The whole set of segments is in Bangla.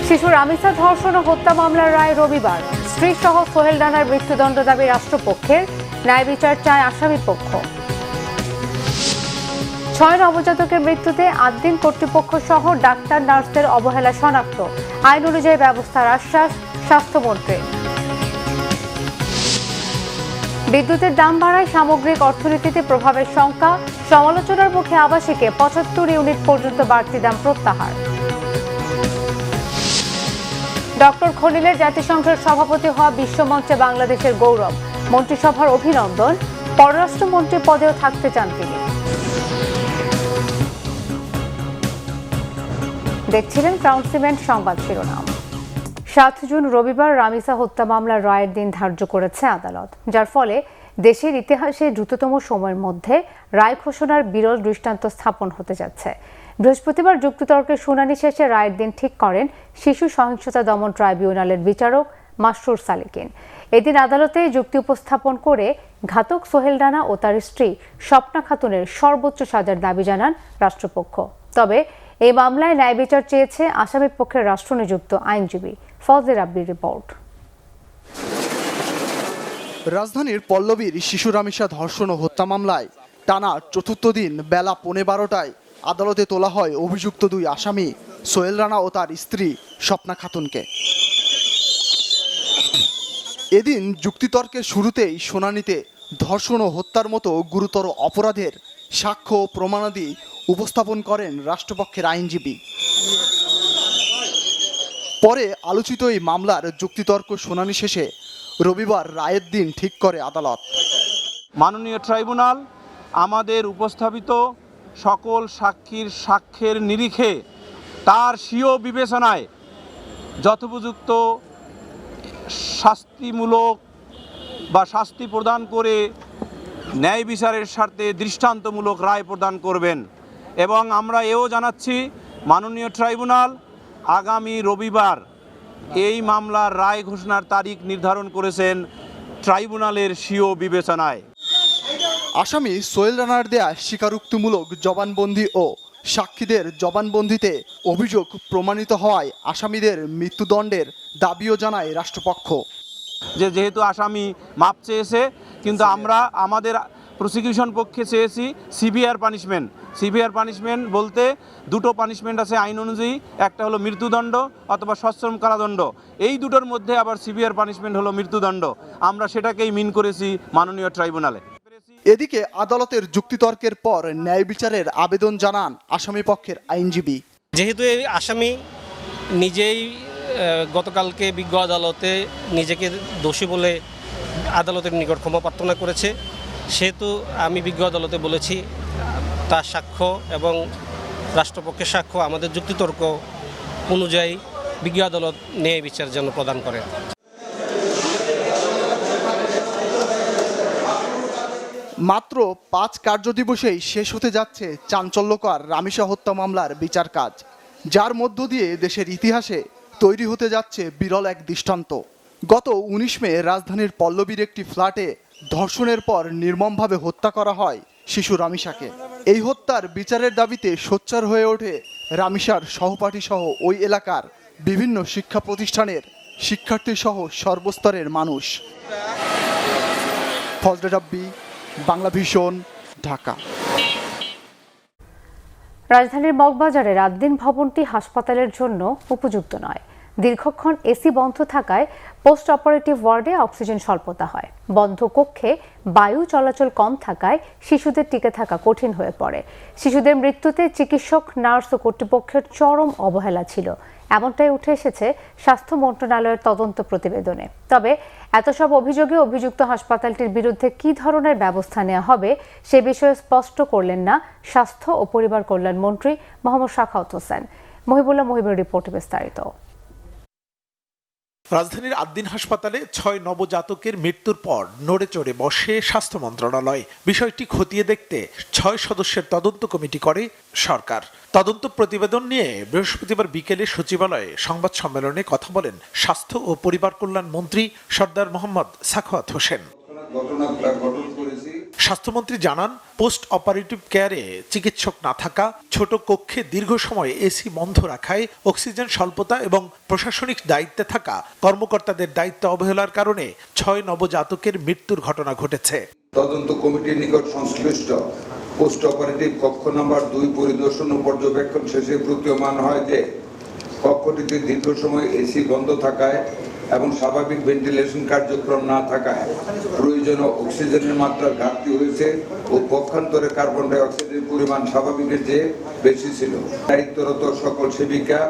শিশু রামিসা ধর্ষণ ও হত্যা মামলার রায় রবিবার। স্ত্রী সহ সোহেল রানার মৃত্যুদণ্ড দাবি রাষ্ট্রপক্ষের, ন্যায় বিচার চায় আসামি পক্ষ। 6 নবজাতকের মৃত্যুতে আদ্দিন কর্তৃপক্ষ সহ ডাক্তার নার্সদের অবহেলা শনাক্ত, আইন অনুযায়ী ব্যবস্থার আশ্বাস স্বাস্থ্যমন্ত্রীর। বিদ্যুতের দাম বাড়ায় সামগ্রিক অর্থনীতিতে প্রভাবের শঙ্কা, সমালোচনার মুখে আবাসিকে 75 ইউনিট পর্যন্ত বাড়তি দাম প্রত্যাহার। ডক্টর খলিলের জাতিসংঘের সভাপতি হওয়া বিশ্বমঞ্চে বাংলাদেশের গৌরব, মন্ত্রিসভার অভিনন্দন, পররাষ্ট্রমন্ত্রী পদেও থাকতে চান তিনি। দেখছিলেন ক্রাউন সিমেন্ট সংবাদ শিরোনাম। 7 জুন রবিবার রামিসা হত্যা মামলার রায়ের দিন ধার্য করেছে আদালত, যার ফলে দেশের ইতিহাসে দ্রুততম সময়ের মধ্যে রায় ঘোষণার বিরল দৃষ্টান্ত স্থাপন হতে যাচ্ছে। বৃহস্পতিবার যুক্তিতর্কের শুনানি শেষে রায়ের দিন ঠিক করেন শিশু সহিংসতা দমন ট্রাইব্যুনালের বিচারক মাসরুর সালেকিন। এদিন আদালতে যুক্তি উপস্থাপন করে ঘাতক সোহেল রানা ও তার স্ত্রী স্বপ্না খাতুনের সর্বোচ্চ সাজার দাবি জানান রাষ্ট্রপক্ষ। তবে এই মামলায় ন্যায় বিচার চেয়েছে আসামি পক্ষের রাষ্ট্রনিযুক্ত আইনজীবী। ফজলে রাব্বির রিপোর্ট। রাজধানীর পল্লবীর শিশু রামিসা ধর্ষণ ও হত্যা মামলায় টানা চতুর্থ দিন বেলা 12:15টায় আদালতে তোলা হয় অভিযুক্ত 2 আসামি সোহেল রানা ও তার স্ত্রী স্বপ্না খাতুনকে। এদিন যুক্তিতর্কের শুরুতেই শুনানিতে ধর্ষণ ও হত্যার মতো গুরুতর অপরাধের সাক্ষ্য ও প্রমাণাদি উপস্থাপন করেন রাষ্ট্রপক্ষের আইনজীবী। পরে আলোচিত এই মামলার যুক্তিতর্ক শুনানি শেষে রবিবার রায়ের দিন ঠিক করে আদালত। মাননীয় ট্রাইব্যুনাল আমাদের উপস্থাপিত সকল সাক্ষীর সাক্ষ্যের নিরিখে তার স্বীয় বিবেচনায় যথোপযুক্ত শাস্তিমূলক বা শাস্তি প্রদান করে ন্যায় বিচারের স্বার্থে দৃষ্টান্তমূলক রায় প্রদান করবেন। এবং আমরা এও জানাচ্ছি মাননীয় ট্রাইব্যুনাল আগামী রবিবার এই মামলার রায় ঘোষণার তারিখ নির্ধারণ করেছেন ট্রাইব্যুনালের স্বীয় বিবেচনায়। আসামি সোহেল রানার দেয়া স্বীকারোক্তিমূলক জবানবন্দি ও সাক্ষীদের জবানবন্দিতে অভিযোগ প্রমাণিত হওয়ায় আসামিদের মৃত্যুদণ্ডের দাবিও জানায় রাষ্ট্রপক্ষ। যেহেতু আসামি মাপ চেয়েছে, কিন্তু আমরা আমাদের প্রসিকিউশন পক্ষে চেয়েছি সিভিয়ার পানিশমেন্ট। সিভিয়ার পানিশমেন্ট বলতে দুটো পানিশমেন্ট আছে আইন অনুযায়ী, একটা হলো মৃত্যুদণ্ড অথবা সশ্রম কারাদণ্ড। এই দুটোর মধ্যে আবার সিভিয়ার পানিশমেন্ট হলো মৃত্যুদণ্ড। আমরা সেটাকেই মিন করেছি মাননীয় ট্রাইব্যুনালে। এদিকে আদালতের যুক্তিতর্কের পর ন্যায় বিচারের আবেদন জানান আসামি পক্ষের আইনজীবী। যেহেতু এই আসামি নিজেই গতকালকে বিজ্ঞ আদালতে নিজেকে দোষী বলে আদালতের নিকট ক্ষমা প্রার্থনা করেছে, সেহেতু আমি বিজ্ঞ আদালতে বলেছি তার সাক্ষ্য এবং রাষ্ট্রপক্ষের সাক্ষ্য আমাদের যুক্তিতর্ক অনুযায়ী বিজ্ঞ আদালত ন্যায় বিচার যেন প্রদান করে। মাত্র 5 কার্যদিবসেই শেষ হতে যাচ্ছে চাঞ্চল্যকর রামিসা হত্যা মামলার বিচার কাজ, যার মধ্য দিয়ে দেশের ইতিহাসে তৈরি হতে যাচ্ছে বিরল এক দৃষ্টান্ত। গত 19 মে রাজধানীর পল্লবীর একটি ফ্ল্যাটে ধর্ষণের পর নির্মমভাবে হত্যা করা হয় শিশু রামিসাকে। এই হত্যার বিচারের দাবিতে সোচ্চার হয়ে ওঠে রামিসার সহপাঠী সহ ওই এলাকার বিভিন্ন শিক্ষা প্রতিষ্ঠানের শিক্ষার্থী সহ সর্বস্তরের মানুষ। ফজলে রাব্বি, বাংলা ভিশন, ঢাকা। রাজধানীর মগবাজারের আদ্দিন ভবনটি হাসপাতালের জন্য উপযুক্ত নয়। দীর্ঘক্ষণ এসি বন্ধ থাকায় পোস্ট অপারেটিভ ওয়ার্ডে অক্সিজেন স্বল্পতা হয়। বন্ধ কক্ষে বায়ু চলাচল কম থাকায় শিশুদের টিকে থাকা কঠিন হয়ে পড়ে। শিশুদের মৃত্যুতে চিকিৎসক, নার্স ও কর্তৃপক্ষের চরম অবহেলা ছিল, এমনটাই উঠে এসেছে স্বাস্থ্য মন্ত্রণালয়ের তদন্ত প্রতিবেদনে। তবে এত সব অভিযোগে অভিযুক্ত হাসপাতালটির বিরুদ্ধে কী ধরনের ব্যবস্থা নেওয়া হবে সে বিষয়ে স্পষ্ট করলেন না স্বাস্থ্য ও পরিবার কল্যাণ মন্ত্রী মোহাম্মদ সাখাওয়াত হোসেন। মহিবুল্লাহ মহিবের রিপোর্টে বিস্তারিত। রাজধানীর আদ্দিন হাসপাতালে 6 নবজাতকের মৃত্যুর পর নড়ে চড়ে বসে স্বাস্থ্য মন্ত্রণালয়। বিষয়টি খতিয়ে দেখতে 6 সদস্যের তদন্ত কমিটি করে সরকার। তদন্ত প্রতিবেদন নিয়ে বৃহস্পতিবার বিকেলে সচিবালয়ে সংবাদ সম্মেলনে কথা বলেন স্বাস্থ্য ও পরিবার কল্যাণ মন্ত্রী সরদার মোহাম্মদ সাখাওয়াত হোসেন। স্বাস্থ্যমন্ত্রী জানান, পোস্ট অপারেটিভ কেয়ারে চিকিৎসক না থাকা, ছোট কক্ষে দীর্ঘ সময় এসি বন্ধ রাখায় অক্সিজেন স্বল্পতা এবং প্রশাসনিক দায়িত্বে থাকা কর্মকর্তাদের দায়িত্ব অবহেলার কারণে 6 নবজাতকের মৃত্যুর ঘটনা ঘটেছে। তদন্ত কমিটির নিকট সংশ্লিষ্ট পোস্ট অপারেটিভ কক্ষ নম্বর 2 পরিদর্শন ও পর্যবেক্ষণ শেষে প্রতীয়মান হয় যে কক্ষটিতে দীর্ঘ সময় এসি বন্ধ থাকায় এবং স্বাভাবিক ভেন্টিলেশন কার্যক্রম না থাকায় প্রয়োজনীয় অক্সিজেনের মাত্রার ঘাটতি হয়েছে ও পক্ষান্তরে কার্বন ডাই অক্সাইডের পরিমাণ স্বাভাবিকের চেয়ে বেশি ছিল। দায়িত্বরত সকল সেবিকা,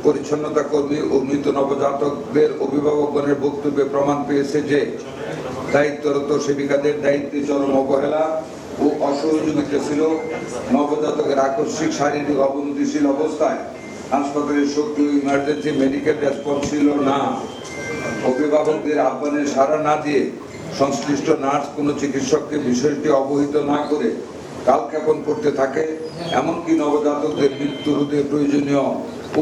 পরিচ্ছন্নতা কর্মী ও মৃত নবজাতকদের অভিভাবকগণের বক্তব্যে প্রমাণ পেয়েছে যে দায়িত্বরত সেবিকাদের দায়িত্বে চরম অবহেলা ও অসহযোগিতা ছিল। নবজাতকের আকস্মিক শারীরিক অবনতিশীল অবস্থায় হাসপাতালের সক্রিয় ইমার্জেন্সি মেডিকেল রেসপন্স ছিল না। অভিভাবকদের আহ্বানে সাড়া না দিয়ে সংশ্লিষ্ট নার্স কোনো চিকিৎসককে বিষয়টি অবহিত না করে কালক্ষেপণ করতে থাকে। এমনকি নবজাতকদের মৃত্যু রোধে প্রয়োজনীয়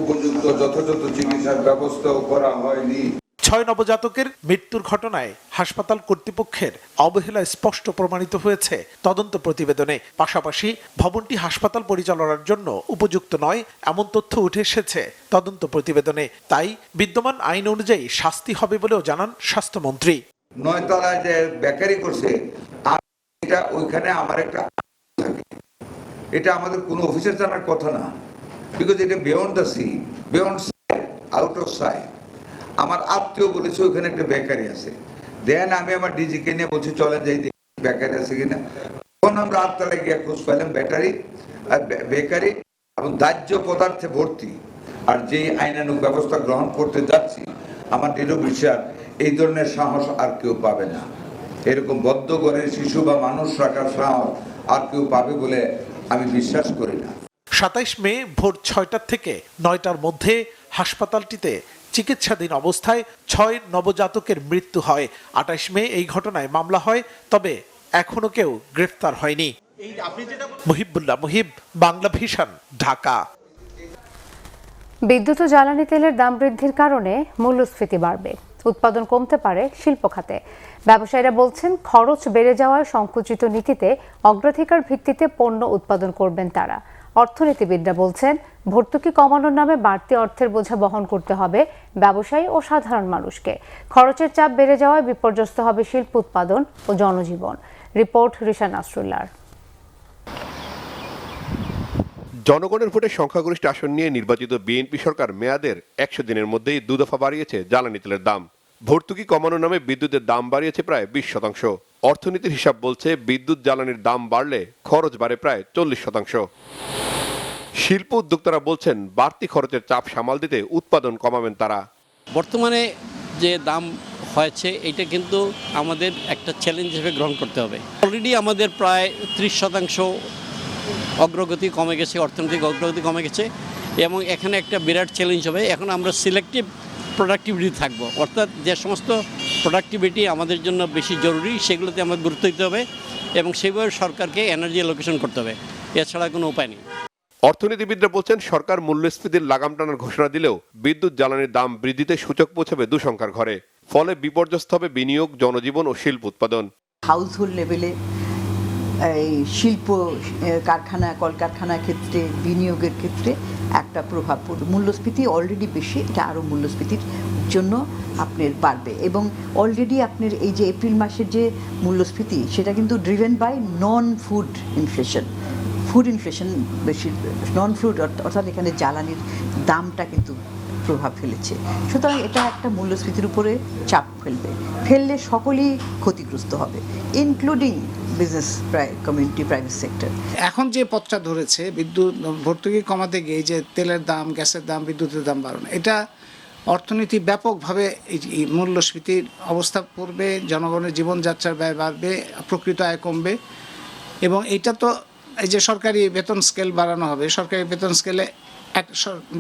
উপযুক্ত যথাযথ চিকিৎসার ব্যবস্থাও করা হয়নি। 6 নবজাতকের মৃত্যুর ঘটনায় হাসপাতাল কর্তৃপক্ষের অবহেলা স্পষ্ট প্রমাণিত হয়েছে তদন্ত প্রতিবেদনে। পাশাপাশি ভবনটি হাসপাতাল পরিচালনার জন্য উপযুক্ত নয় এমন তথ্য উঠে এসেছে তদন্ত প্রতিবেদনে। তাই বিদ্যমান আইন অনুযায়ী শাস্তি হবে বলেও জানান স্বাস্থ্যমন্ত্রী। 9 তলায় যে বেকারি করছে, এটা ওইখানে আমার একটা থাকে, এটা আমাদের কোনো অফিসের জানার কথা না, বিকজ এটা beyond the sea, beyond out of sight. আমার আত্মীয় বলেছে ওইখানে একটা বেকারি আছে, দেন আমি আমার ডিজিকে নিয়ে বলছি চলে যাই বেকারি আছে কিনা। তখন আমরা 8 তলায় গিয়ে খোঁজ পেলাম বেকারি এবং দাহ্য পদার্থে ভর্তি। আর যে আইনানুগ ব্যবস্থা গ্রহণ করতে যাচ্ছি, আমার দৃঢ় বিশ্বাস এই ধরনের সাহস আর কেউ পাবে না। এরকম বদ্ধ করে শিশু বা মানুষ রাখার সাহস আর কেউ পাবে বলে আমি বিশ্বাস করি না। 27 মে ভোর 6টা থেকে 9টার মধ্যে হাসপাতালটিতে চিকিৎসাধীন অবস্থায় 6 নবজাতকের মৃত্যু হয়। 28 মে এই ঘটনায় মামলা হয়, তবে এখনো কেউ গ্রেফতার হয়নি। মুহিবুল্লাহ মুহিব, বাংলা ভিশন, ঢাকা। বিদ্যুৎ ও জ্বালানি তেলের দাম বৃদ্ধির কারণে মূল্যস্ফীতি বাড়বে, উৎপাদন কমতে পারে শিল্প খাতে। ব্যবসায়ীরা বলছেন, খরচ বেড়ে যাওয়ায় সংকুচিত নীতিতে অগ্রাধিকার ভিত্তিতে পণ্য উৎপাদন করবেন তারা। অর্থনীতিবিদরা বলছেন, ভর্তুকি কমানোর নামে বাড়তি অর্থের বোঝা বহন করতে হবে ব্যবসায়ী ও সাধারণ মানুষকে। খরচের চাপ বেড়ে যাওয়ায় বিপর্যস্ত হবে শিল্প উৎপাদন ও জনজীবন। রিপোর্ট রিশান নাসরুল্লাহর। জনগণের ভোটে সংখ্যাগরিষ্ঠ আসন নিয়ে নির্বাচিত বিএনপি সরকার মেয়াদের 100 দিনের মধ্যেই 2 দফা বাড়িয়েছে জ্বালানি তেলের দাম। ভর্তুকি কমানোর নামে বিদ্যুতের দাম বাড়িয়েছে প্রায় 20%। অর্থনীতির হিসাব বলছে, বিদ্যুৎ জ্বালানির দাম বাড়লে খরচ বাড়ে প্রায় 40%। শিল্প উদ্যোক্তারা বলছেন, বাড়তি খরচের চাপ সামাল দিতে উৎপাদন কমাবেন তারা। বর্তমানে যে দাম হয়েছে এটা কিন্তু আমাদের একটা চ্যালেঞ্জ হিসেবে গ্রহণ করতে হবে। অলরেডি আমাদের প্রায় 30% অগ্রগতি কমে গেছে, অর্থনৈতিক অগ্রগতি কমে গেছে এবং এখানে একটা বিরাট চ্যালেঞ্জ হবে। এখন আমরা সিলেক্টিভ প্রোডাক্টিভিটি থাকবো, অর্থাৎ যে সমস্ত প্রোডাক্টিভিটি আমাদের জন্য বেশি জরুরি সেগুলোতে আমাদের গুরুত্ব দিতে হবে এবং সেভাবে সরকারকে এনার্জি অ্যালোকেশন করতে হবে, এছাড়া কোনো উপায় নেই। অর্থনীতিবিদরা বলছেন, সরকার মূল্যস্ফীতির লাগাম টানার ঘোষণা দিলেও বিদ্যুৎ জ্বালানির দাম বৃদ্ধিতে সূচক পৌঁছাবে 2 সংখ্যার ঘরে। ফলে বিপর্যস্ত হবে বিনিয়োগ, জনজীবন ও শিল্প উৎপাদন। হাউসহোল্ড লেভেলে এই শিল্প কারখানা, কলকারখানার ক্ষেত্রে, বিনিয়োগের ক্ষেত্রে একটা প্রভাব পড়বে। মূল্যস্ফীতি অলরেডি বেশি, এটা আরও মূল্যস্ফীতির জন্য আপনার বাড়বে। এবং অলরেডি আপনার এই যে এপ্রিল মাসের যে মূল্যস্ফীতি, সেটা কিন্তু driven by non food inflation. Food inflation বেশি, নন ফুড অর্থাৎ এখানে জ্বালানির দামটা কিন্তু প্রভাব ফেলেছে। সুতরাং এটা একটা মূল্যস্ফীতির উপরে চাপ ফেললে সকলেই ক্ষতিগ্রস্ত হবে, including business community, private sector. এখন যে পথটা ধরেছে বিদ্যুৎ ভর্তুকি কমাতে গিয়ে, যে তেলের দাম, গ্যাসের দাম, বিদ্যুতের দাম বাড়ানো, এটা অর্থনীতি ব্যাপকভাবে এই মূল্যস্ফীতির অবস্থা পড়বে, জনগণের জীবনযাত্রার ব্যয় বাড়বে, প্রকৃত আয় কমবে। এবং এটা তো এই যে সরকারি বেতন স্কেল বাড়ানো হবে, সরকারি বেতন স্কেলে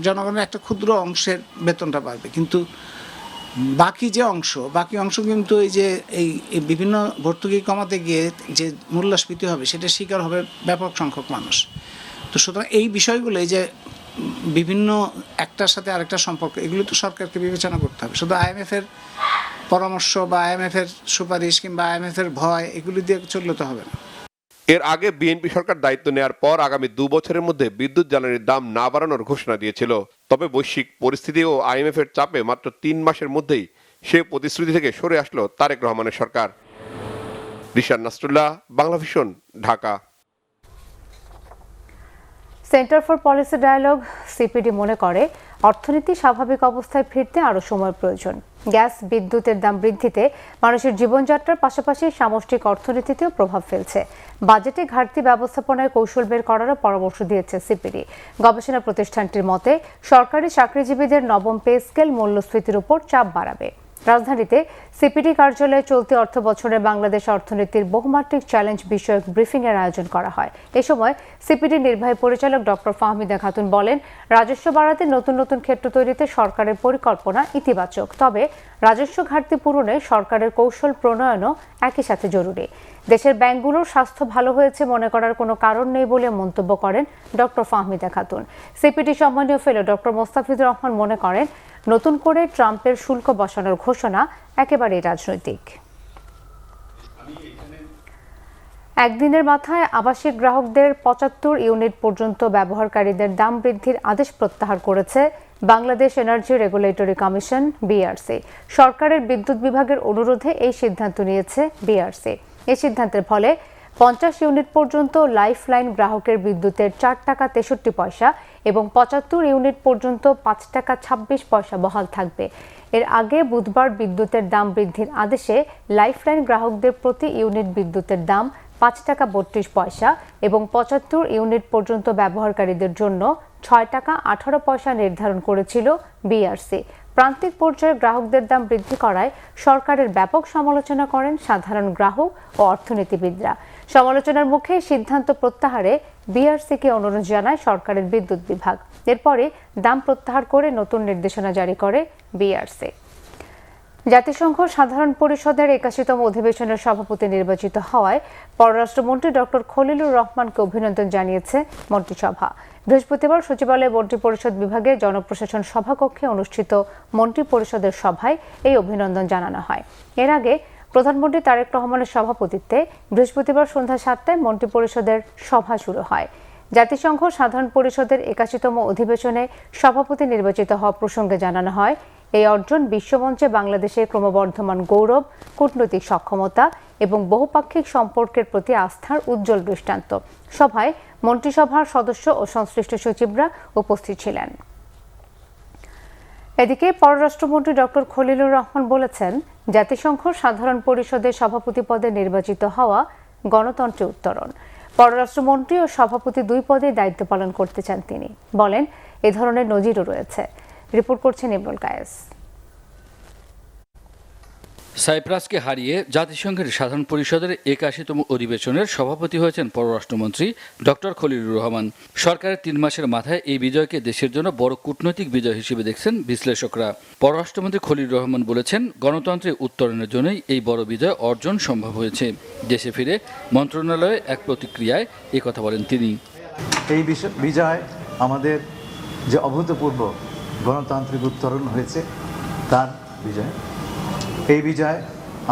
জনগণের একটা ক্ষুদ্র অংশের বেতনটা বাড়বে, কিন্তু বাকি অংশ কিন্তু এই যে এই বিভিন্ন ভর্তুকি কমাতে গিয়ে যে মূল্যস্ফীতি হবে সেটা শিকার হবে ব্যাপক সংখ্যক মানুষ। তো সুতরাং এই বিষয়গুলো, এই যে বিভিন্ন একটার সাথে আরেকটা সম্পর্ক, এগুলো তো সরকারকে বিবেচনা করতে হবে। শুধু IMF-এর পরামর্শ বা IMF-এর সুপারিশ কিংবা IMF-এর ভয় এগুলি দিয়ে চললে তো হবে না। এর আগে বিএনপি সরকার দায়িত্ব নেওয়ার পর আগামী 2 বছরের মধ্যে বিদ্যুৎ জ্বালানির দাম না বাড়ানোর ঘোষণা দিয়েছিল। তবে বৈশ্বিক পরিস্থিতি ও IMF এর চাপে মাত্র 3 মাসের মধ্যেই সে প্রতিশ্রুতি থেকে সরে আসলো তারেক রহমানের সরকার। Rishad Nasrullah, Banglavision, Dhaka. Centre for policy dialogue CPD মনে করে অর্থনীতি স্বাভাবিক অবস্থায় ফিরতে আরও সময় প্রয়োজন। গ্যাস বিদ্যুতের দাম বৃদ্ধিতে মানুষের জীবনযাত্রার পাশাপাশি সামষ্টিক অর্থনীতিতেও প্রভাব ফেলছে। বাজেটে ঘাটতি ব্যবস্থাপনায় কৌশল বের করারও পরামর্শ দিয়েছে সিপিডি। গবেষণা প্রতিষ্ঠানটির মতে সরকারি চাকরিজীবীদের নবম পে স্কেল মূল্যস্ফীতির উপর চাপ বাড়াবে। রাজধানীতে সিপিডি কার্যালয়ে চলতি অর্থ বছরে বাংলাদেশ অর্থনীতির বহুমাত্রিক চ্যালেঞ্জ বিষয়ক ব্রিফিংয়ের আয়োজন করা হয়। এ সময় সিপিডি নির্বাহী পরিচালক ডক্টর ফাহমিদা খাতুন বলেন, রাজস্ব বাড়াতে নতুন নতুন ক্ষেত্র তৈরিতে সরকারের পরিকল্পনা ইতিবাচক, তবে রাজস্ব ঘাটতি পূরণে সরকারের কৌশল প্রণয়নও একই সাথে জরুরি। দেশের ব্যাংকগুলোর স্বাস্থ্য ভালো হয়েছে মনে করার কোনো কারণ নেই বলে মন্তব্য করেন ডক্টর ফাহমিদা খাতুন। সিপিডি সম্মানীয় ফেলো ডক্টর মোস্তাফিজুর রহমান মনে করেন, নতুন করে ট্রাম্পের শুল্ক বসানোর ঘোষণা একেবারেই রাজনৈতিক। একদিনের মাথায় আবাসিক গ্রাহকদের 75 ইউনিট পর্যন্ত ব্যবহারকারীদের দাম বৃদ্ধির আদেশ প্রত্যাহার করেছে Bangladesh energy regulatory commission BRC. সরকারের বিদ্যুৎ বিভাগের অনুরোধে এই সিদ্ধান্ত নিয়েছে বিআরসি। এই সিদ্ধান্তের ফলে 50 ইউনিট পর্যন্ত লাইফলাইন গ্রাহকের বিদ্যুতের 4 টাকা 63 পয়সা এবং 75 ইউনিট পর্যন্ত 5 টাকা 26 পয়সা বহাল থাকবে। এর আগে বুধবার বিদ্যুতের দাম বৃদ্ধির আদেশে লাইফলাইন গ্রাহকদের প্রতি ইউনিট বিদ্যুতের দাম 5 টাকা 32 পয়সা এবং 75 ইউনিট পর্যন্ত ব্যবহারকারীদের জন্য 6 টাকা 18 পয়সা নির্ধারণ করেছিল বিআরসি। প্রান্তিক পর্যায়ে গ্রাহকদের দাম বৃদ্ধি করায় সরকারের ব্যাপক সমালোচনা করেন সাধারণ গ্রাহক ও অর্থনীতিবিদরা। সমালোচনার মুখে সিদ্ধান্ত প্রত্যাহারে বিআরসিকে অনুরোধ জানায় সরকারের বিদ্যুৎ বিভাগ। এরপরে দাম প্রত্যাহার করে নতুন নির্দেশনা জারি করে বিআরসি। জাতিসংঘ সাধারণ পরিষদের 81তম অধিবেশনের সভাপতি নির্বাচিত হওয়ায় পররাষ্ট্রমন্ত্রী ডক্টর খলিলুর রহমানকে অভিনন্দন জানিয়েছে মন্ত্রিসভা। বৃহস্পতিবার সচিবালয়ে মন্ত্রী পরিষদ বিভাগে জনপ্রশাসন সভাকক্ষে অনুষ্ঠিত মন্ত্রী পরিষদের সভায় এই অভিনন্দন জানানো হয়। এর আগে প্রধানমন্ত্রী তারেক রহমানের সভাপতিত্বে বৃহস্পতিবার সন্ধ্যা 7টায় মন্ত্রী পরিষদের সভা শুরু হয়। জাতিসংঘ সাধারণ পরিষদের 81তম অধিবেশনে সভাপতি নির্বাচিত হওয়া প্রসঙ্গে জানানো হয়, এই অর্জন বিশ্বমঞ্চে বাংলাদেশের ক্রমবর্ধমান গৌরব, কূটনৈতিক সক্ষমতা এবং বহুপাক্ষিক সম্পর্কের প্রতি আস্থার উজ্জ্বল দৃষ্টান্ত। সভায় মন্ত্রিসভার সদস্য ও সংশ্লিষ্ট সচিবরা উপস্থিত ছিলেন। এদিকে পররাষ্ট্রমন্ত্রী ডক্টর খলিলুর রহমান বলেছেন, জাতিসংঘ সাধারণ পরিষদের সভাপতি পদে নির্বাচিত হওয়া গণতন্ত্রের উত্তরণ। পররাষ্ট্রমন্ত্রী ও সভাপতি 2 পদে দায়িত্ব পালন করতে চান তিনি। বলেন, এ ধরনের নজিরও রয়েছে। রিপোর্ট করছেন ইমরুল কায়েস। সাইপ্রাসকে হারিয়ে জাতিসংঘের সাধারণ পরিষদের 81তম অধিবেশনের সভাপতি হয়েছেন পররাষ্ট্রমন্ত্রী ডক্টর খলিলুর রহমান। সরকারের 3 মাসের মাথায় এই বিজয়কে দেশের জন্য বড় কূটনৈতিক বিজয় হিসেবে দেখছেন বিশ্লেষকরা। পররাষ্ট্রমন্ত্রী খলিলুর রহমান বলেছেন, গণতন্ত্রের উত্তরণের জন্যই এই বড় বিজয় অর্জন সম্ভব হয়েছে। দেশে ফিরে মন্ত্রণালয়ে এক প্রতিক্রিয়ায় কথা বলেন তিনি। এই বিজয় আমাদের যে অভূতপূর্ব গণতান্ত্রিক উত্তরণ হয়েছে তার বিজয়। এই বিজয়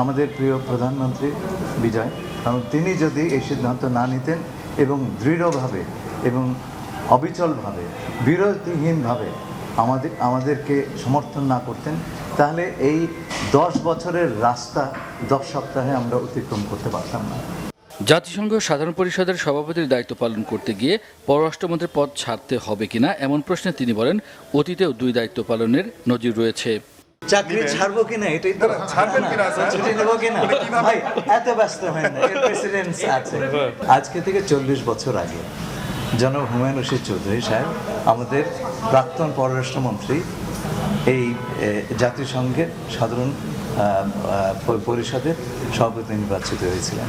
আমাদের প্রিয় প্রধানমন্ত্রীর বিজয়, কারণ তিনি যদি এই সিদ্ধান্ত না নিতেন এবং দৃঢ়ভাবে এবং অবিচলভাবে বিরতিহীনভাবে আমাদেরকে সমর্থন না করতেন, তাহলে এই 10 বছরের রাস্তা 10 সপ্তাহে আমরা অতিক্রম করতে পারতাম না। জাতিসংঘ সাধারণ পরিষদের সভাপতির দায়িত্ব পালন করতে গিয়ে পররাষ্ট্রমন্ত্রীর পদ ছাড়তে হবে কিনা এমন প্রশ্নে তিনি বলেন, অতীতেও 2 দায়িত্ব পালনের নজির রয়েছে। চাকরি ছাড়বো কিনা, এটাই তো ছাড়বেন কিনা, ছুটি নেবো কিনা, ভাই এত ব্যস্ত হয় না, এর প্রেসিডেন্ট আছে। আজকে থেকে 40 বছর আগে জনাব হুমায়ুন রশিদ চৌধুরী সাহেব, আমাদের প্রাক্তন পররাষ্ট্রমন্ত্রী, এই জাতিসংঘের সাধারণ পরিষদের সভাপতি নির্বাচিত হয়েছিলেন।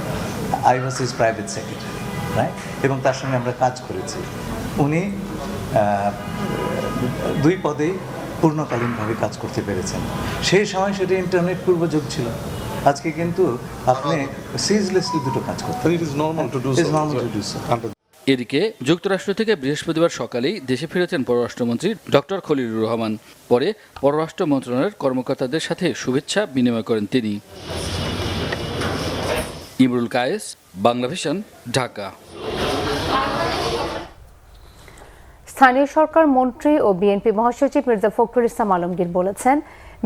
I was his private secretary, right, এবং তার সঙ্গে আমরা কাজ করেছি। উনি 2 পদেই পূর্ণকালীনভাবে কাজ করতে পেরেছেন। সেই সময় সেটা ইন্টারনেট পূর্ব যুগ ছিল। আজকে কিন্তু আপনি সিজলেসলি 2টো কাজ করতে পারেন। এদিকে যুক্তরাষ্ট্র থেকে বৃহস্পতিবার সকালেই দেশে ফিরেছেন পররাষ্ট্রমন্ত্রী ডক্টর খলিলুর রহমান। পরে পররাষ্ট্র মন্ত্রণালয়ের কর্মকর্তাদের সাথে শুভেচ্ছা বিনিময় করেন তিনি। ইমরুল কায়েস, বাংলা ভিশন, ঢাকা। স্থানীয় সরকার মন্ত্রী ও বিএনপি মহাসচিব মির্জা ফখরুল ইসলাম আলমগীর বলেছেন,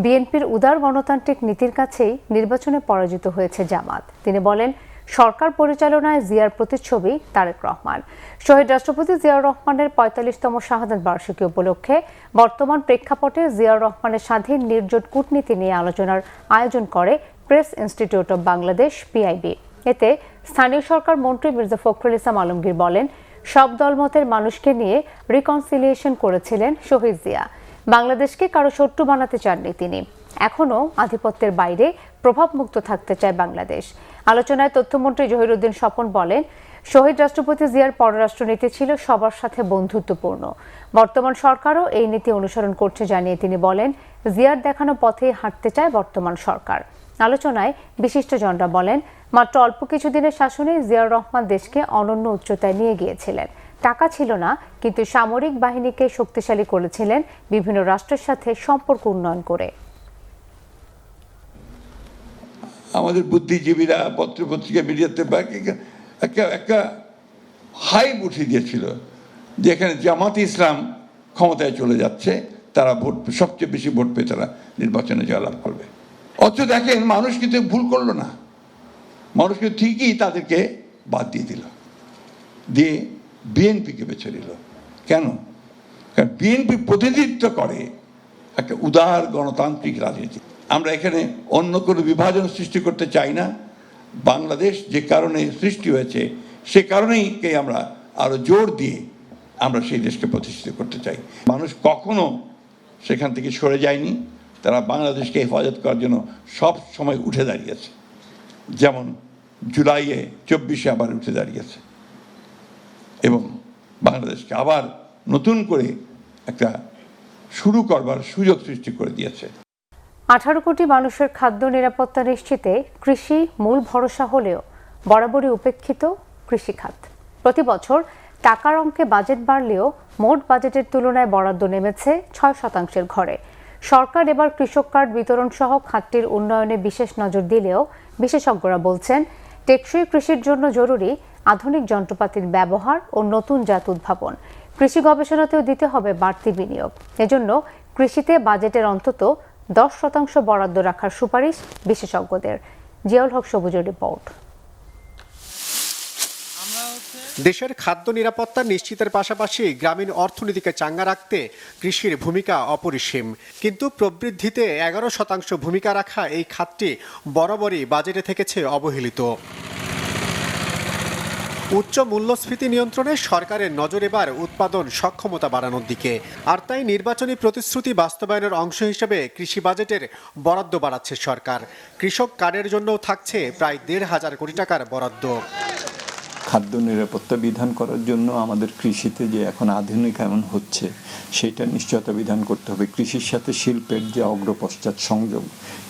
বিএনপির উদার গণতান্ত্রিক নীতির কাছেই নির্বাচনে পরাজিত হয়েছে জামাত। তিনি বলেন, সরকার পরিচালনায় জিয়ার প্রতিচ্ছবি তারেক রহমান। শহীদ রাষ্ট্রপতি জিয়াউর রহমানের ৪৫তম শাহাদাত বার্ষিকী উপলক্ষে বর্তমান প্রেক্ষাপটে জিয়াউর রহমানের স্বাধীন নির্জোট কূটনীতি নিয়ে আলোচনার আয়োজন করে press institute of Bangladesh PIB. এতে স্থানীয় সরকার মন্ত্রী মির্জা ফখরুল ইসলাম আলমগীর বলেন, সব দলমতের মানুষকে নিয়ে রিকনসিলিয়েশন করেছিলেন শহীদ জিয়া। বাংলাদেশকে কারো শত্রু বানাতে চাননি তিনি। এখনও আধিপত্যের বাইরে প্রভাবমুক্ত থাকতে চায় বাংলাদেশ। আলোচনায় তথ্যমন্ত্রী জহিরুদ্দিন স্বপন বলেন, শহীদ রাষ্ট্রপতি জিয়ার পররাষ্ট্রনীতি ছিল সবার সাথে বন্ধুত্বপূর্ণ। বর্তমান সরকারও এই নীতি অনুসরণ করছে জানিয়ে তিনি বলেন, জিয়ার দেখানো পথেই হাঁটতে চায় বর্তমান সরকার। আলোচনায় বিশিষ্টজনরা বলেন, মাত্র অল্প কিছুদিনের শাসনে জিয়াউর রহমান দেশকে অনন্য উচ্চতায় নিয়ে গিয়েছিলেন। টাকা ছিল না, কিন্তু সামরিক বাহিনীকে শক্তিশালী করেছিলেন বিভিন্ন রাষ্ট্রের সাথে সম্পর্ক উন্নয়ন করে। আমাদের বুদ্ধিজীবীরা পত্রপত্রিকা মিডিয়াতে একটা হাইপ উঠিয়ে দিয়েছিল যে এখানে জামাতে ইসলাম ক্ষমতায় চলে যাচ্ছে, তারা ভোট সবচেয়ে বেশি ভোট পেয়ে তারা নির্বাচনে জয়লাভ করবে। অথচ দেখেন, মানুষ কিন্তু ভুল করলো না, মানুষ কিন্তু ঠিকই তাদেরকে বাদ দিয়ে দিল, দিয়ে বিএনপিকে বেছে নিল। কেন? কারণ বিএনপি প্রতিনিধিত্ব করে একটা উদার গণতান্ত্রিক রাজনীতি। আমরা এখানে অন্য কোনো বিভাজন সৃষ্টি করতে চাই না। বাংলাদেশ যে কারণে সৃষ্টি হয়েছে সে কারণেই আমরা আরো জোর দিয়ে আমরা সেই দেশকে প্রতিষ্ঠিত করতে চাই। মানুষ কখনো সেখান থেকে সরে যায়নি, তারা বাংলাদেশকে হেফাজত করার জন্য সব সময় উঠে দাঁড়িয়েছে। যেমন জুলাইয়ে ২৪শে আবার উঠে দাঁড়িয়েছে এবং বাংলাদেশকে আবার নতুন করে একটা শুরু করবার সুযোগ সৃষ্টি করে দিয়েছে। ১৮ কোটি মানুষের খাদ্য নিরাপত্তা নিশ্চিতে কৃষি মূল ভরসা হলেও বরাবরই উপেক্ষিত কৃষিখাত। প্রতি বছর টাকার অঙ্কে বাজেট বাড়লেও মোট বাজেটের তুলনায় বরাদ্দ নেমেছে ৬% ঘরে। সরকার এবার কৃষক কার্ড বিতরণ সহ খাতটির উন্নয়নে বিশেষ নজর দিলেও বিশেষজ্ঞরা বলছেন, টেকসই কৃষির জন্য জরুরি আধুনিক যন্ত্রপাতির ব্যবহার ও নতুন জাত উদ্ভাবন। কৃষি গবেষণাতেও দিতে হবে বাড়তি বিনিয়োগ। এজন্য কৃষিতে বাজেটের অন্তত 10% বরাদ্দ রাখার সুপারিশ বিশেষজ্ঞদের। জিয়াউল হক সবুজের রিপোর্ট। দেশের খাদ্য নিরাপত্তা নিশ্চিতের পাশাপাশি গ্রামীণ অর্থনীতিকে চাঙ্গা রাখতে কৃষির ভূমিকা অপরিসীম। কিন্তু প্রবৃদ্ধিতে 11% ভূমিকা রাখা এই খাতটি বরাবরই বাজেটে থেকেছে অবহেলিত। উচ্চ মূল্যস্ফীতি নিয়ন্ত্রণে সরকারের নজর এবার উৎপাদন সক্ষমতা বাড়ানোর দিকে। আর তাই নির্বাচনী প্রতিশ্রুতি বাস্তবায়নের অংশ হিসেবে কৃষি বাজেটের বরাদ্দ বাড়াচ্ছে সরকার। কৃষক কার্ডের জন্যও থাকছে প্রায় ১,৫০০ কোটি টাকার বরাদ্দ। খাদ্য নিরাপত্তা বিধান করার জন্য আমাদের কৃষিতে যে এখন আধুনিকায়ন হচ্ছে সেটা নিশ্চয়তা বিধান করতে হবে। কৃষির সাথে শিল্পের যে অগ্রপশ্চাৎ সংযোগ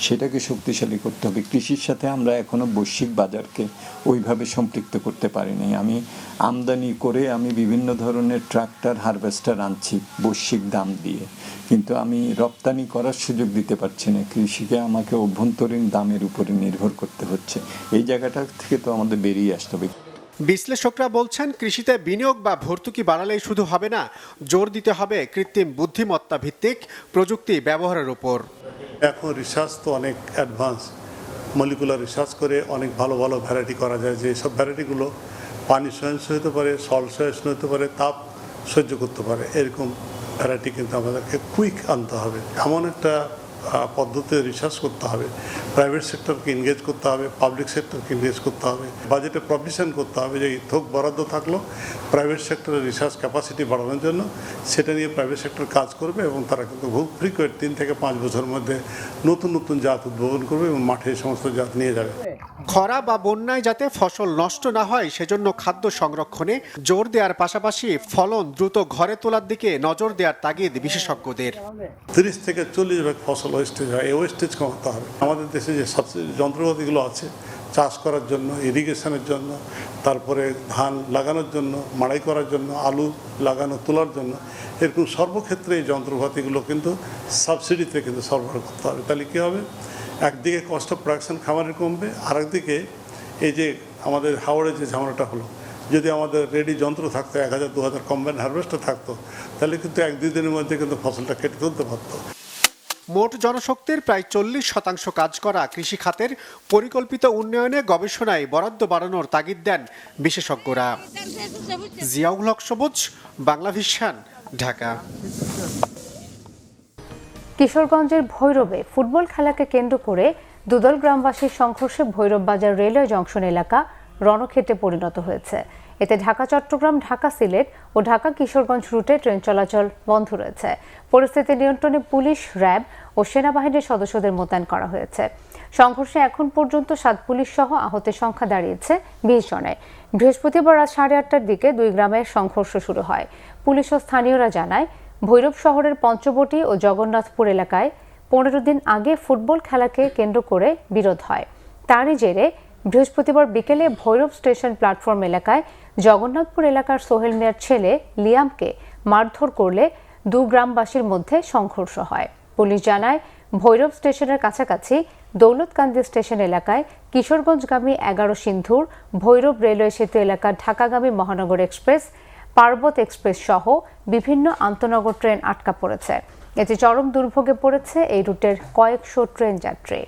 সেটাকে শক্তিশালী করতে হবে। কৃষির সাথে আমরা এখনো বৈশ্বিক বাজারকে ওইভাবে সম্পৃক্ত করতে পারিনি। আমি আমদানি করে আমি বিভিন্ন ধরনের ট্রাক্টর হারভেস্টার আনছি বৈশ্বিক দাম দিয়ে, কিন্তু আমি রপ্তানি করার সুযোগ দিতে পারছি না। কৃষিকে আমাকে অভ্যন্তরীণ দামের উপরে নির্ভর করতে হচ্ছে। এই জায়গাটা থেকে তো আমাদের বেরিয়ে আসতে হবে। বিশ্লেষকরা বলছেন, কৃষিতে বিনিয়োগ বা ভর্তুকি বাড়ালেই শুধু হবে না, জোর দিতে হবে কৃত্রিম বুদ্ধিমত্তা ভিত্তিক প্রযুক্তি ব্যবহারের উপর। এখন রিসার্চ তো অনেক অ্যাডভান্স, মলিকুলার রিসার্চ করে অনেক ভালো ভালো ভ্যারাইটি করা যায়, যে সব ভ্যারাইটিগুলো পানি সহনশীল হতে পারে, সল্ট সহনশীল হতে পারে, তাপ সহ্য করতে পারে। এরকম ভ্যারাইটি কিন্তু আমাদেরকে কুইক আনতে হবে। এমন একটা পদ্ধতিতে রিসার্চ করতে হবে, প্রাইভেট সেক্টরকে এনগেজ করতে হবে, পাবলিক সেক্টরকে এনগেজ করতে হবে, বাজেটে প্রভিশন করতে হবে যে থোক বরাদ্দ থাকলো প্রাইভেট সেক্টরের রিসার্চ ক্যাপাসিটি বাড়ানোর জন্য, সেটা নিয়ে প্রাইভেট সেক্টর কাজ করবে এবং তারা কিন্তু খুব ফ্রিকোয়েন্ট 3 থেকে 5 বছরের মধ্যে নতুন নতুন জাত উদ্ভাবন করবে এবং মাঠে এই সমস্ত জাত নিয়ে যাবে। খরা বা বন্যায় যাতে ফসল নষ্ট না হয় সেজন্য খাদ্য সংরক্ষণে জোর দেওয়ার পাশাপাশি ফলন দ্রুত ঘরে তোলার দিকে নজর দেওয়ার তাগিদ বিশেষজ্ঞদের। 30 থেকে 40% ফসল ওয়েস্টেজ হয়, এই ওয়েস্টেজ কমাতে হবে। আমাদের দেশে যে যন্ত্রপাতিগুলো আছে চাষ করার জন্য, ইরিগেশনের জন্য, তারপরে ধান লাগানোর জন্য, মাড়াই করার জন্য, আলু লাগানো তোলার জন্য, এরকম সর্বক্ষেত্রে এই যন্ত্রপাতিগুলো কিন্তু সাবসিডিতে কিন্তু সরবরাহ করতে হবে। তাহলে কী হবে, একদিকে কস্ট অফ প্রোডাকশন খামারের কমবে, আরেকদিকে এই যে আমাদের হাওড়ে যে ঝামেলাটা হলো, যদি আমাদের রেডি যন্ত্র থাকতো, 1000-2000 কম্বাইন হারভেস্টার থাকতো, তাহলে কিন্তু 1-2 দিনের মধ্যে কিন্তু ফসলটা কেটে তুলতে পারতো। মোট জনশক্তির প্রায় 40% কাজ করা কৃষি খাতের পরিকল্পিত উন্নয়নে গবেষণায় বরাদ্দ বাড়ানোর তাগিদ দেন বিশেষজ্ঞরা। জিয়াউল হক সবুজ, বাংলা ভিশন, ঢাকা। কিশোরগঞ্জের ভৈরবে ফুটবল খেলাকে কেন্দ্র করে দুদল গ্রামবাসীর সংঘর্ষে ভৈরব বাজার রেলওয়ে জংশন এলাকা রণক্ষেত্রে পরিণত হয়েছে। এতে ঢাকা চট্টগ্রাম, ঢাকা সিলেট ও ঢাকা কিশোরগঞ্জ রুটে ট্রেন চলাচল বন্ধ রয়েছে। পরিস্থিতি নিয়ন্ত্রণে পুলিশ, র্যাব ও সেনাবাহিনীর সদস্যদের মোতায়েন করা হয়েছে। সংঘর্ষে এখন পর্যন্ত 7 পুলিশ সহ আহতের সংখ্যা দাঁড়িয়েছে 20 জনে। বৃহস্পতিবার রাত 8:30টার দিকে 2 গ্রামে সংঘর্ষ শুরু হয়। পুলিশ ও স্থানীয়রা জানায়, ভৈরব শহরের পঞ্চবটি ও জগন্নাথপুর এলাকায় 15 দিন আগে ফুটবল খেলাকে কেন্দ্র করে বিরোধ হয়। তারই জেরে বৃহস্পতিবার বিকেলে ভৈরব স্টেশন প্ল্যাটফর্ম এলাকায় জগন্নাথপুর এলাকার সোহেল মিয়ার ছেলে লিয়ামকে মারধর করলে 2 গ্রামবাসীর মধ্যে সংঘর্ষ হয়। পুলিশ জানায়, ভৈরব স্টেশনের কাছাকাছি দৌলতকান্দি স্টেশন এলাকায় কিশোরগঞ্জগামী 11 সিন্ধুর, ভৈরব রেলওয়ে সেতু এলাকার ঢাকাগামী মহানগর এক্সপ্রেস, পার্বত এক্সপ্রেস সহ বিভিন্ন আন্তনগর ট্রেন আটকা পড়েছে। এতে চরম দুর্ভোগে পড়েছে এই রুটের কয়েকশো ট্রেন যাত্রী।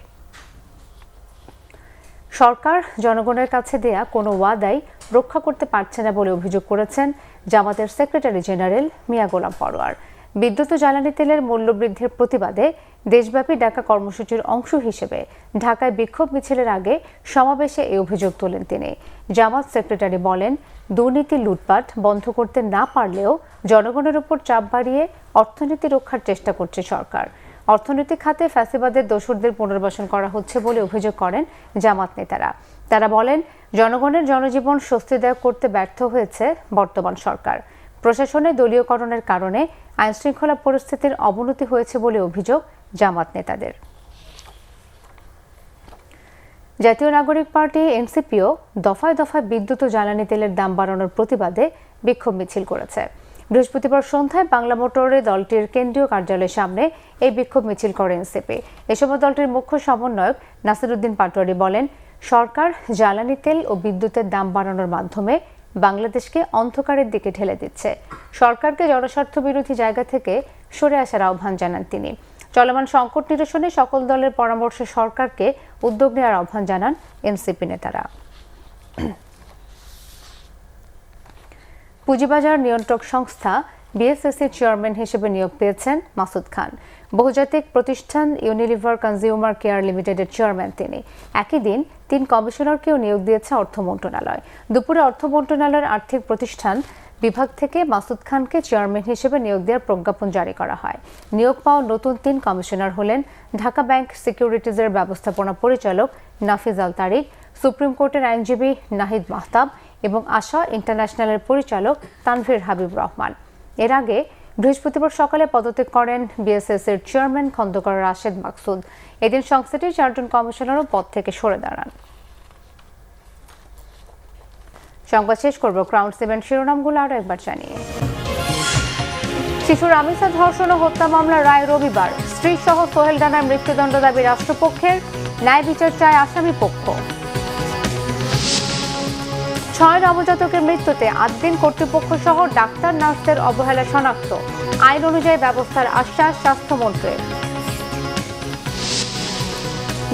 সরকার জনগণের কাছে দেয়া কোনো ওয়াদাই রক্ষা করতে পারছে না বলে অভিযোগ করেছেন জামাতের সেক্রেটারি জেনারেল মিয়া গোলাম পরোয়ার। বিদ্যুৎ ও জ্বালানি তেলের মূল্যবৃদ্ধির প্রতিবাদে দেশব্যাপী ডাকা কর্মসূচির অংশ হিসেবে ঢাকায় বিক্ষোভ মিছিলের আগে সমাবেশে এই অভিযোগ তোলেন তিনি। জামাত সেক্রেটারি বলেন, দুর্নীতি, লুটপাট বন্ধ করতে না পারলেও জনগণের উপর চাপ বাড়িয়ে অর্থনীতি রক্ষার চেষ্টা করছে সরকার। অর্থনৈতিক খাতে ফ্যাসিবাদের দোসরদের পুনর্বাসন করা হচ্ছে বলে অভিযোগ করেন জামাত নেতারা। তারা বলেন, জনগণের জনজীবন স্বস্তিদায়ক করতে ব্যর্থ হয়েছে বর্তমান সরকার। প্রশাসনে দলীয়করণের কারণে আইনশৃঙ্খলা পরিস্থিতির অবনতি হয়েছে বলে অভিযোগ জামাত নেতাদের। জাতীয় নাগরিক পার্টি এনসিপিও দফায় দফায় বিদ্যুৎ ও জ্বালানি তেলের দাম বাড়ানোর প্রতিবাদে বিক্ষোভ মিছিল করেছে। বৃহস্পতিবার সন্ধ্যায় বাংলা মোটরে দলটির কেন্দ্রীয় কার্যালয়ের সামনে এই বিক্ষোভ মিছিল করে এনসিপি। এ সময় দলটির মুখ্য সমন্বয়ক নাসিরউদ্দিন পাটোয়ারি বলেন, সরকার জ্বালানি তেল ও বিদ্যুতের দাম বাড়ানোর মাধ্যমে বাংলাদেশকে অন্ধকারের দিকে ঠেলে দিচ্ছে। সরকারকে জনস্বার্থ বিরোধী জায়গা থেকে সরে আসার আহ্বান জানান তিনি। চলমান সংকট নিরসনে সকল দলের পরামর্শে সরকারকে উদ্যোগ নেওয়ার আহ্বান জানান এনসিপি নেতারা। পুঁজিবাজার নিয়ন্ত্রক সংস্থা বিএসএসির চেয়ারম্যান হিসেবে নিয়োগ পেয়েছেন মাসুদ খান। বহুজাতিক প্রতিষ্ঠান ইউনিলিভার কনজিউমার কেয়ার লিমিটেডের চেয়ারম্যান তিনি। একই দিন 3 কমিশনারকেও নিয়োগ দিয়েছে অর্থ মন্ত্রণালয়। দুপুরে অর্থ মন্ত্রণালয়ের আর্থিক প্রতিষ্ঠান বিভাগ থেকে মাসুদ খানকে চেয়ারম্যান হিসেবে নিয়োগ দেওয়ার প্রজ্ঞাপন জারি করা হয়। নিয়োগ পাওয়া নতুন 3 কমিশনার হলেন ঢাকা ব্যাংক সিকিউরিটিজের ব্যবস্থাপনা পরিচালক নাফিজ আল তারিক, সুপ্রিম কোর্টের আইনজীবী নাহিদ মাহতাব এবং আশা ইন্টারন্যাশনালের পরিচালক তানভীর হাবিব রহমান। এর আগে বৃহস্পতিবার সকালে পদত্যাগ করেন বিএসএসির চেয়ারম্যান খন্দকার রাশেদ মাকসুদ। এদিন সংস্থাটির 4 জন কমিশনারও পদ থেকে সরে দাঁড়ান। সংবাদ শেষ করব ক্রাউন 7 শিরোনামগুলো আরও একবার জানিয়ে। শিশু রামিসা ধর্ষণ ও হত্যা মামলার রায় রবিবার। স্ত্রী সহ সোহেল রানার মৃত্যুদণ্ড দাবি রাষ্ট্রপক্ষের, ন্যায় বিচার চায় আসামি পক্ষ। 6 নবজাতকের মৃত্যুতে 8 দিন কর্তৃপক্ষ সহ ডাক্তার নার্সদের অবহেলা শনাক্ত। আইন অনুযায়ী ব্যবস্থার আশ্বাস স্বাস্থ্যমন্ত্রীর।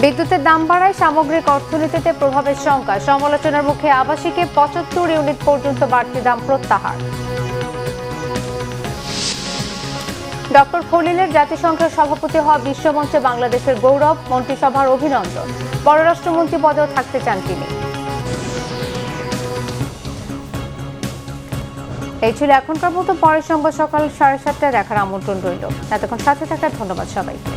বিদ্যুতের দাম বাড়ায় সামগ্রিক অর্থনীতিতে প্রভাবের শঙ্কা। সমালোচনার মুখে আবাসিকে 75 ইউনিট পর্যন্ত বাড়তি দাম প্রত্যাহার। ডক্টর খলিলের জাতিসংঘের সভাপতি হওয়া বিশ্বমঞ্চে বাংলাদেশের গৌরব, মন্ত্রিসভার অভিনন্দন। পররাষ্ট্রমন্ত্রী পদেও থাকতে চান তিনি। এই ছিল এখনকার মতো। পরের সংবাদ সকাল 7:30টায় দেখার আমন্ত্রণ রইল। এতক্ষণ সাথে থাকার ধন্যবাদ সবাইকে।